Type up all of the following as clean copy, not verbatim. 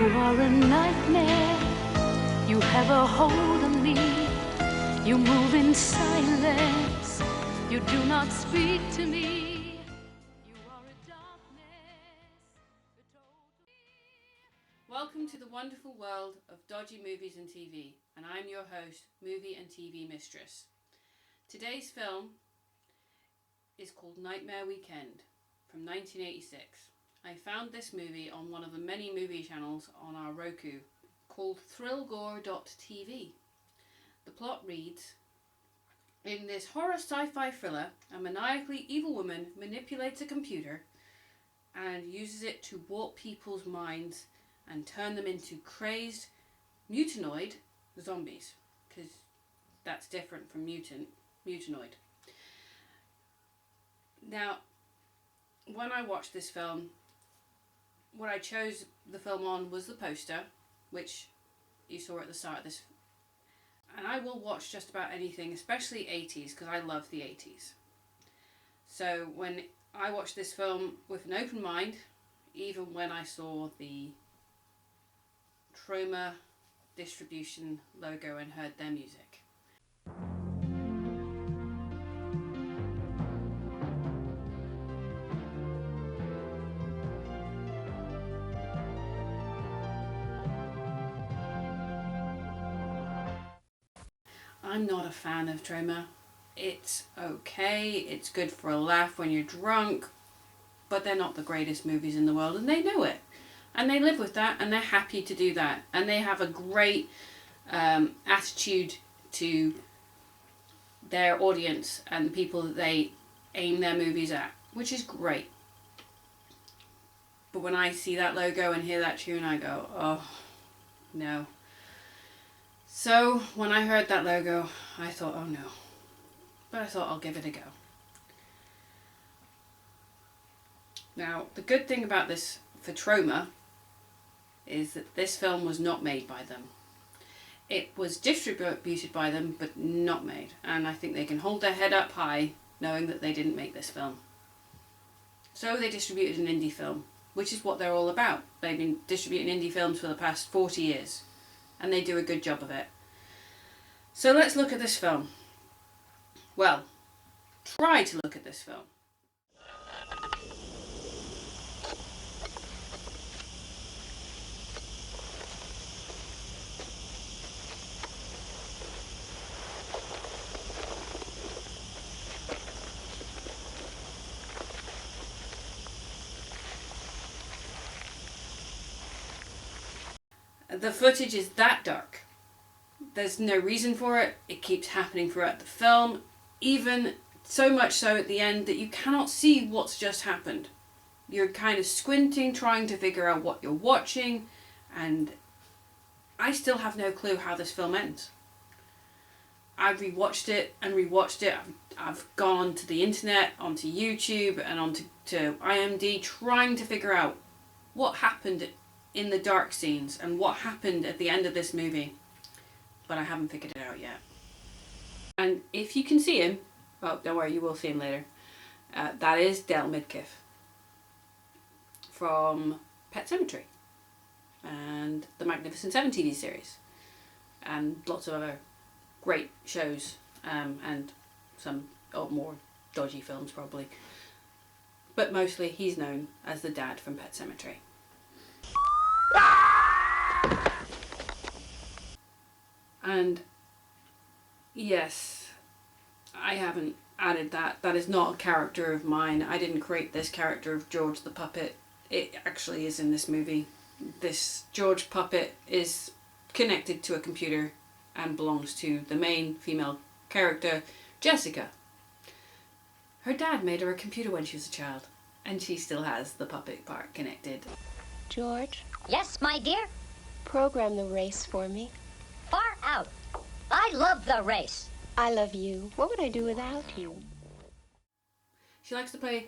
You are a nightmare. You have a hold on me. You move in silence. You do not speak to me. You are a darkness. Welcome to the wonderful world of dodgy movies and TV, and I'm your host, Movie and TV Mistress. Today's film is called Nightmare Weekend from 1986. I found this movie on one of the many movie channels on our ROKU called thrillgore.tv. The plot reads, in this horror sci-fi thriller, a maniacally evil woman manipulates a computer and uses it to warp people's minds and turn them into crazed mutanoid zombies, because that's different from mutanoid. Now, when I watched this film, what I chose the film on was the poster, which you saw at the start of this. And I will watch just about anything, especially 80s, because I love the 80s. So when I watched this film with an open mind, even when I saw the Troma distribution logo and heard their music. I'm not a fan of Troma. It's okay, it's good for a laugh when you're drunk, but they're not the greatest movies in the world, and they know it. And they live with that, and they're happy to do that. And they have a great attitude to their audience and the people that they aim their movies at, which is great. But when I see that logo and hear that tune, I go, oh, no. So when I heard that logo, I thought, oh no. But I thought I'll give it a go. Now, the good thing about this for Troma is that this film was not made by them. It was distributed by them, but not made. And I think they can hold their head up high knowing that they didn't make this film. So they distributed an indie film, which is what they're all about. They've been distributing indie films for the past 40 years. And they do a good job of it. So let's look at this film. Well, try to look at this film. The footage is that dark. There's no reason for it. It keeps happening throughout the film, even so much so at the end that you cannot see what's just happened. You're kind of squinting, trying to figure out what you're watching, and I still have no clue how this film ends. I've rewatched it and rewatched it. I've gone onto the internet, onto YouTube, and onto IMDb, trying to figure out what happened in the dark scenes and what happened at the end of this movie, but I haven't figured it out yet. And if you can see him, well, don't worry, you will see him later. That is Dale Midkiff from Pet Sematary and the Magnificent Seven TV series and lots of other great shows and some more dodgy films probably, but mostly he's known as the dad from Pet Sematary. And yes, I haven't added that. That is not a character of mine. I didn't create this character of George the puppet. It actually is in this movie. This George puppet is connected to a computer and belongs to the main female character, Jessica. Her dad made her a computer when she was a child, and she still has the puppet part connected. George, Yes, my dear? program the race for me. Far out. I love the race. I love you. What would I do without you? She likes to play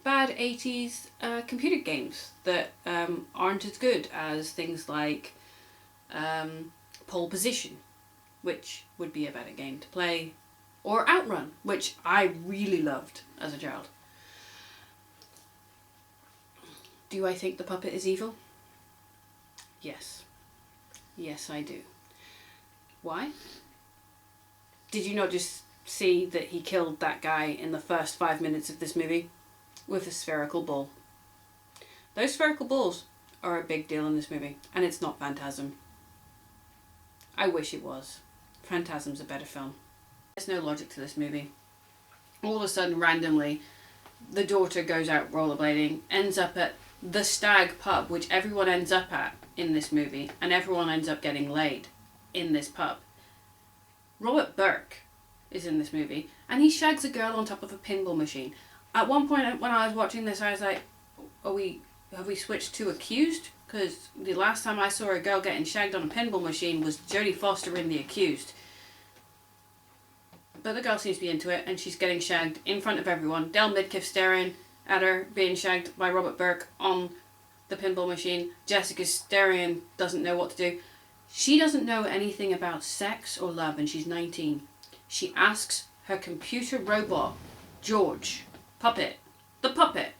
bad 80s computer games that aren't as good as things like Pole Position, which would be a better game to play, or Outrun, which I really loved as a child. Do I think the puppet is evil? Yes. Yes, I do. Why? Did you not just see that he killed that guy in the first 5 minutes of this movie? With a spherical ball. Those spherical balls are a big deal in this movie, and it's not Phantasm. I wish it was. Phantasm's a better film. There's no logic to this movie. All of a sudden, randomly, the daughter goes out rollerblading, ends up at the Stag pub, which everyone ends up at in this movie, and everyone ends up getting laid in this pub. Robert Burke is in this movie, and he shags a girl on top of a pinball machine. At one point when I was watching this, I was like, have we switched to Accused? Because the last time I saw a girl getting shagged on a pinball machine was Jodie Foster in The Accused. But the girl seems to be into it, and she's getting shagged in front of everyone. Dale Midkiff staring at her, being shagged by Robert Burke on the pinball machine. Jessica's staring, doesn't know what to do. She doesn't know anything about sex or love, and she's 19. She asks her computer robot, George, the puppet.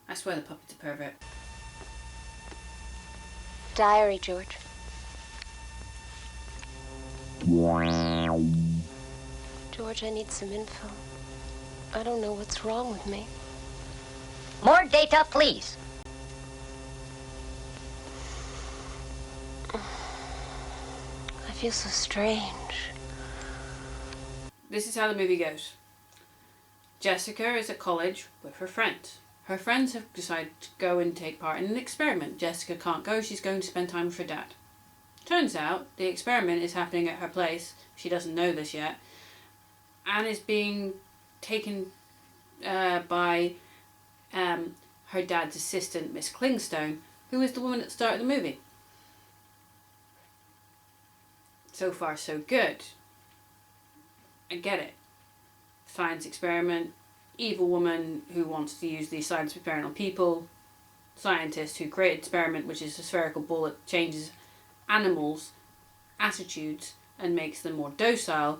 I swear the puppet's a pervert. Diary, George. George, I need some info. I don't know what's wrong with me. More data, please. I feel so strange. This is how the movie goes. Jessica is at college with her friends. Her friends have decided to go and take part in an experiment. Jessica can't go, she's going to spend time with her dad. Turns out the experiment is happening at her place. She doesn't know this yet. And is being taken by her dad's assistant, Miss Clingstone, who is the woman at the start of the movie. So far, so good. I get it. Science experiment, evil woman who wants to use the science experiment on people, scientist who created experiment, which is a spherical ball that changes animals' attitudes and makes them more docile,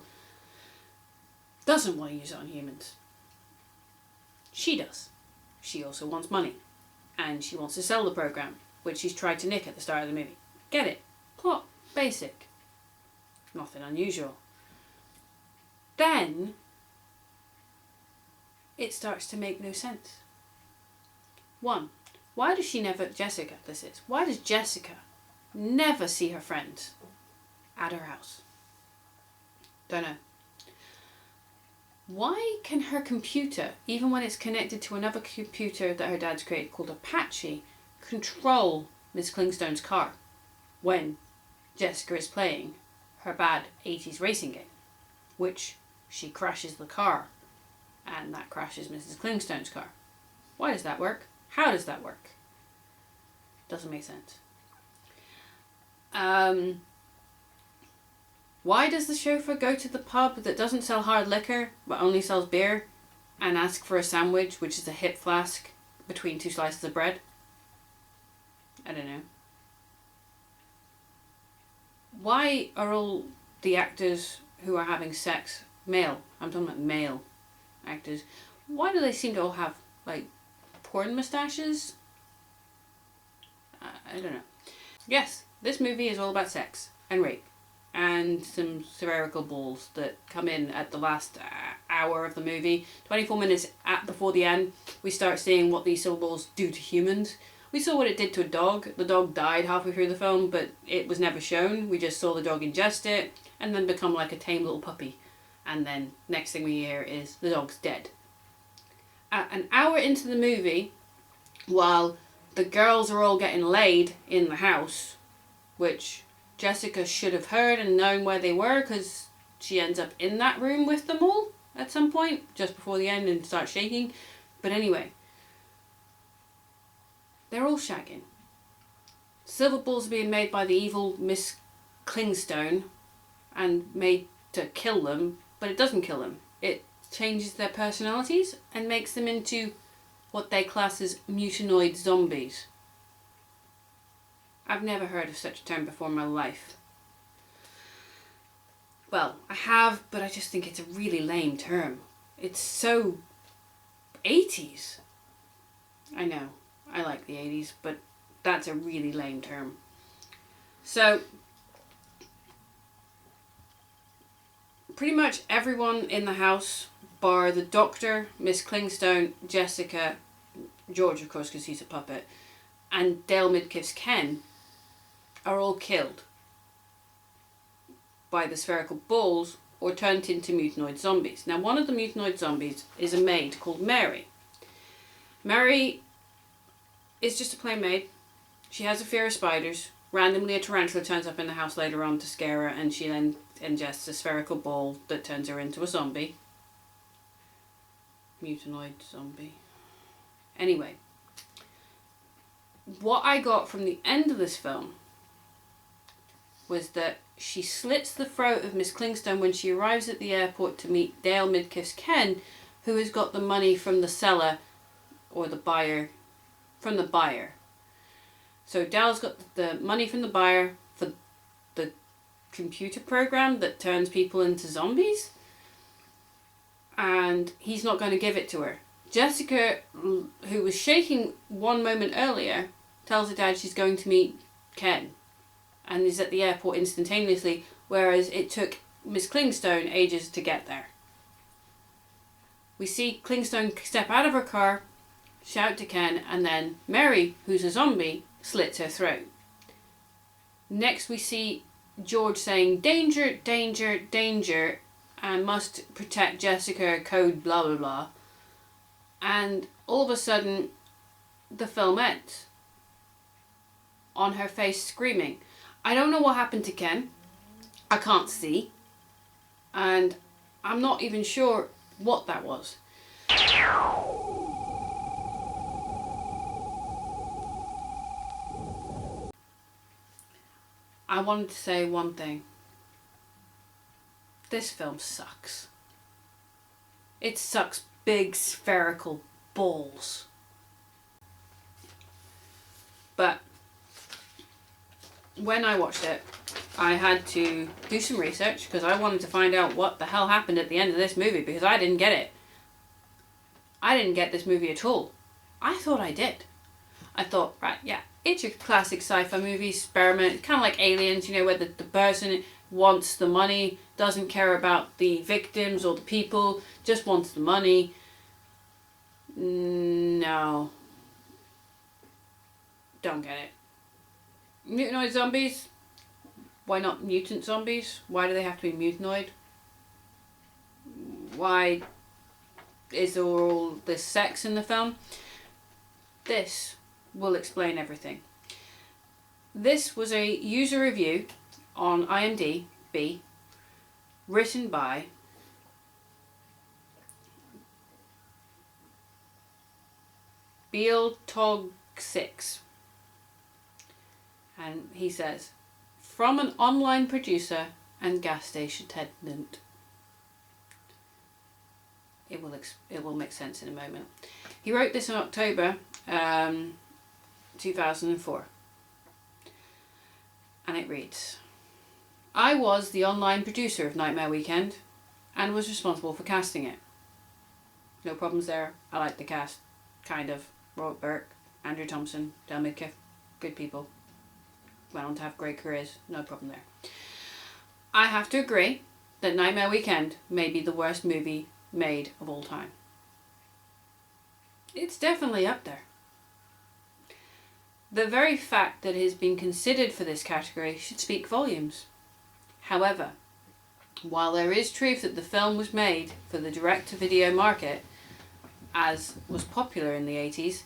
doesn't want to use it on humans. She does. She also wants money. And she wants to sell the program, which she's tried to nick at the start of the movie. Get it? Plot. Basic. Nothing unusual. Then it starts to make no sense. One, why does why does Jessica never see her friends at her house? Don't know. Why can her computer, even when it's connected to another computer that her dad's created called Apache, control Miss Clingstone's car when Jessica is playing her bad 80s racing game, which she crashes the car, and that crashes Mrs. Clingstone's car? Why does that work? How does that work? Doesn't make sense. Why does the chauffeur go to the pub that doesn't sell hard liquor but only sells beer and ask for a sandwich, which is a hip flask between two slices of bread? I don't know. Why are all the actors who are having sex male? I'm talking about male actors. Why do they seem to all have, like, porn moustaches? I don't know. Yes, this movie is all about sex and rape and some spherical balls that come in at the last hour of the movie. 24 minutes before the end, we start seeing what these silver balls do to humans. We saw what it did to a dog. The dog died halfway through the film, but it was never shown. We just saw the dog ingest it and then become like a tame little puppy. And then next thing we hear is the dog's dead. An hour into the movie, while the girls are all getting laid in the house, which Jessica should have heard and known where they were because she ends up in that room with them all at some point, just before the end, and starts shaking. But anyway, they're all shagging. Silver balls are being made by the evil Miss Clingstone and made to kill them, but it doesn't kill them. It changes their personalities and makes them into what they class as mutanoid zombies. I've never heard of such a term before in my life. Well, I have, but I just think it's a really lame term. It's so 80s. I know, I like the 80s, but that's a really lame term. So pretty much everyone in the house, bar the doctor, Miss Clingstone, Jessica, George of course because he's a puppet, and Dale Midkiff's Ken, are all killed by the spherical balls or turned into mutanoid zombies. Now one of the mutanoid zombies is a maid called Mary. Mary is just a plain maid. She has a fear of spiders. Randomly a tarantula turns up in the house later on to scare her, and she then ingests a spherical ball that turns her into a zombie. Mutanoid zombie. Anyway, what I got from the end of this film was that she slits the throat of Miss Clingstone when she arrives at the airport to meet Dale Midkiff's Ken, who has got the money from the seller, or the buyer, from the buyer. So Dale's got the money from the buyer for the computer program that turns people into zombies, and he's not going to give it to her. Jessica, who was shaking one moment earlier, tells her dad she's going to meet Ken and is at the airport instantaneously, whereas it took Miss Clingstone ages to get there. We see Clingstone step out of her car, shout to Ken, and then Mary, who's a zombie, slits her throat. Next we see George saying, "Danger, danger, danger," and must protect Jessica, code blah blah blah. And all of a sudden, the film ends. On her face screaming. I don't know what happened to Ken. I can't see. And I'm not even sure what that was. I wanted to say one thing. This film sucks. It sucks big spherical balls. But when I watched it, I had to do some research because I wanted to find out what the hell happened at the end of this movie, because I didn't get it. I didn't get this movie at all. I thought I did. I thought, right, yeah, it's your classic sci-fi movie experiment, kind of like Aliens, you know, where the person wants the money, doesn't care about the victims or the people, just wants the money. No. Don't get it. Mutanoid zombies? Why not mutant zombies? Why do they have to be mutanoid? Why is there all this sex in the film? This will explain everything. This was a user review on IMDb written by Beeltog6, and he says, from an online producer and gas station attendant. It will make sense in a moment. He wrote this in October 2004, and it reads, I was the online producer of Nightmare Weekend and was responsible for casting it. No problems there. I like the cast, kind of. Burke, Andrea, Thompson, Dale Midkiff, good people. Went on to have great careers, no problem there. I have to agree that Nightmare Weekend may be the worst movie made of all time. It's definitely up there. The very fact that it has been considered for this category should speak volumes. However, while there is truth that the film was made for the direct-to-video market, as was popular in the 80s,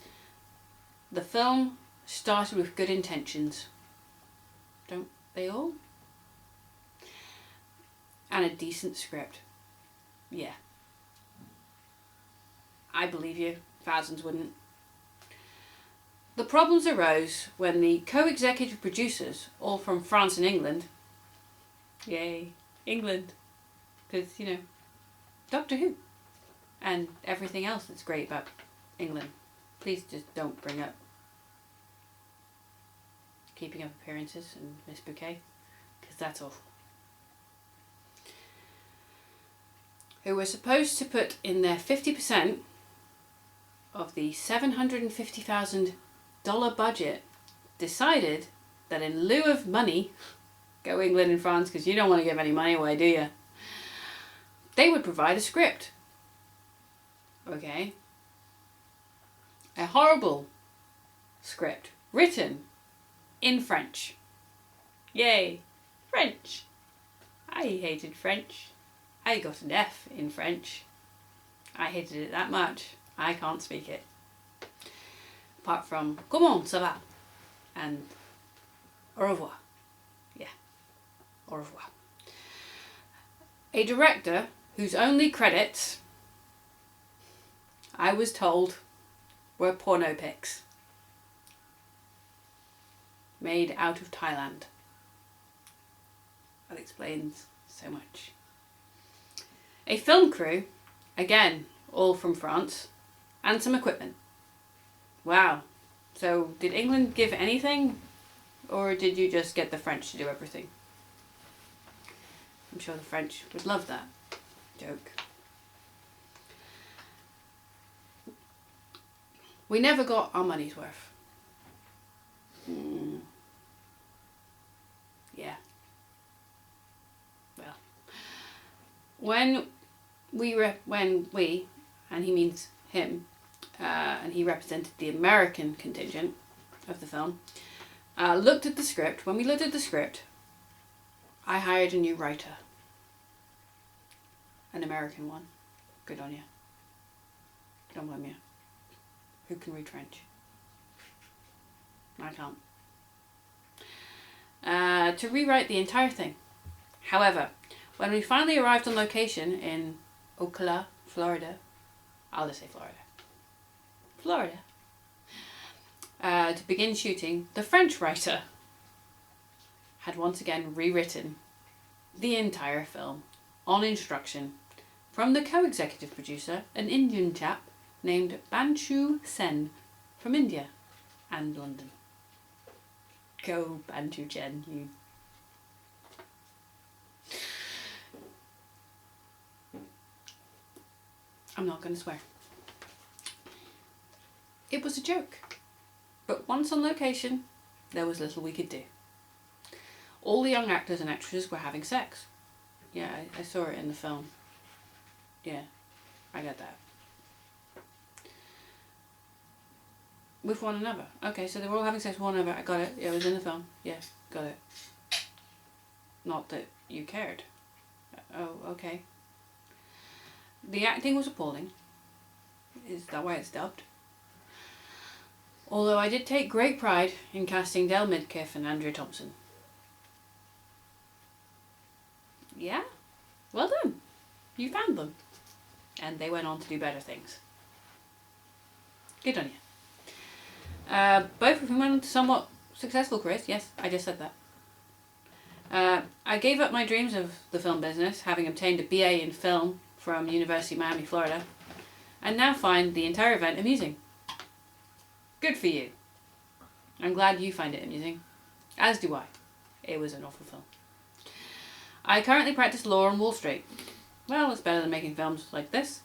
the film started with good intentions. Don't they all? And a decent script. Yeah. I believe you. Thousands wouldn't. The problems arose when the co-executive producers, all from France and England, yay, England, because, you know, Doctor Who, and everything else that's great about England. Please just don't bring up Keeping Up Appearances and Miss Bouquet, because that's awful. Who were supposed to put in their 50% of the $750,000 budget, decided that in lieu of money, go England and France because you don't want to give any money away, do you? They would provide a script. Okay? A horrible script written in French. Yay! French! I hated French. I got an F in French. I hated it that much. I can't speak it. Apart from comment ça va? And au revoir. Yeah. Au revoir. A director whose only credits, I was told, were porno pics. Made out of Thailand. That explains so much. A film crew, again, all from France, and some equipment. Wow. So, did England give anything? Or did you just get the French to do everything? I'm sure the French would love that joke. We never got our money's worth. Yeah. Well, when we, and he means him, and he represented the American contingent of the film, looked at the script. When we looked at the script, I hired a new writer. An American one. Good on you. Don't blame you. Who can read French? I can't. To rewrite the entire thing. However, when we finally arrived on location in Ocala, Florida, I'll just say Florida, to begin shooting, the French writer had once again rewritten the entire film on instruction from the co-executive producer, an Indian chap named Banshu Sen from India and London. Go Banshu Chen, you. I'm not going to swear. It was a joke. But once on location, there was little we could do. All the young actors and actresses were having sex. Yeah, I saw it in the film. Yeah, I got that. With one another. Okay, so they were all having sex with one another. I got it. Yeah, it was in the film. Yeah, got it. Not that you cared. Oh, okay. The acting was appalling. Is that why it's dubbed? Although I did take great pride in casting Dale Midkiff and Andrea Thompson. Yeah? Well done. You found them. And they went on to do better things. Good on you. Both of them went on to somewhat successful careers. Yes, I just said that. I gave up my dreams of the film business, having obtained a BA in film from University of Miami, Florida, and now find the entire event amusing. Good for you. I'm glad you find it amusing. As do I. It was an awful film. I currently practice law on Wall Street. Well, it's better than making films like this.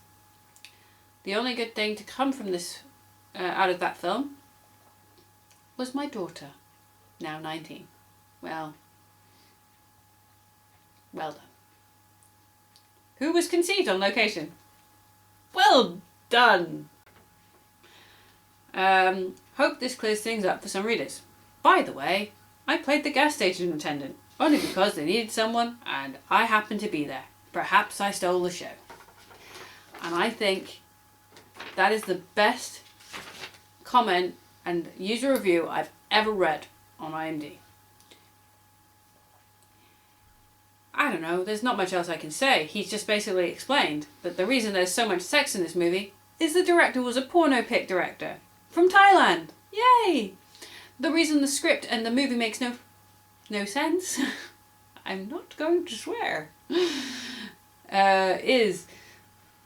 The only good thing to come from this, out of that film, was my daughter, now 19. Well done. Who was conceived on location? Well done. Hope this clears things up for some readers. By the way, I played the gas station attendant, only because they needed someone and I happened to be there. Perhaps I stole the show. And I think that is the best comment and user review I've ever read on IMDb. I don't know, there's not much else I can say. He's just basically explained that the reason there's so much sex in this movie is the director was a porno pic director from Thailand. Yay! The reason the script and the movie makes no sense, I'm not going to swear, is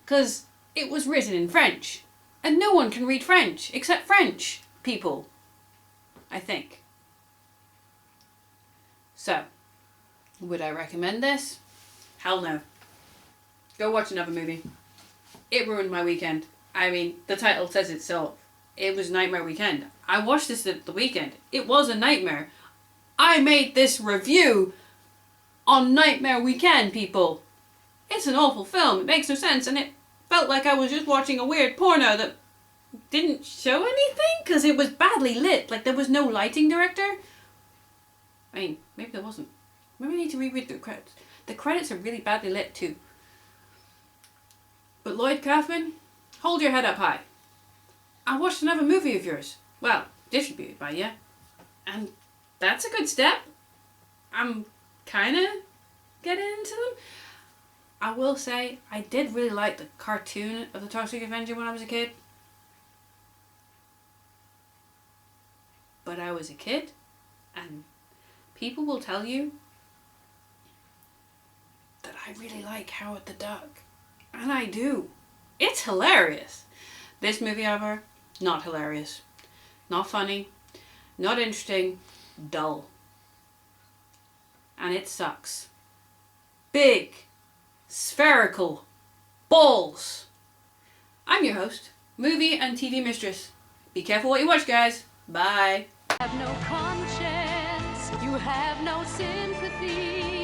because it was written in French and no one can read French except French people, I think. So, would I recommend this? Hell no. Go watch another movie. It ruined my weekend. I mean, the title says it so. It was Nightmare Weekend. I watched this at the weekend. It was a nightmare. I made this review on Nightmare Weekend, people. It's an awful film. It makes no sense, and it felt like I was just watching a weird porno that didn't show anything because it was badly lit. Like, there was no lighting director. I mean, maybe there wasn't. Maybe I need to reread the credits. The credits are really badly lit too. But Lloyd Kaufman, hold your head up high. I watched another movie of yours. Well, distributed by you. And that's a good step. I'm kind of getting into them. I will say, I did really like the cartoon of the Toxic Avenger when I was a kid. But I was a kid, and people will tell you that I really like Howard the Duck. And I do. It's hilarious. This movie, however, not hilarious. Not funny. Not interesting. Dull. And it sucks. Big. Spherical. Balls. I'm your host, Movie and TV Mistress. Be careful what you watch, guys. Bye. You have no conscience, you have no sympathy.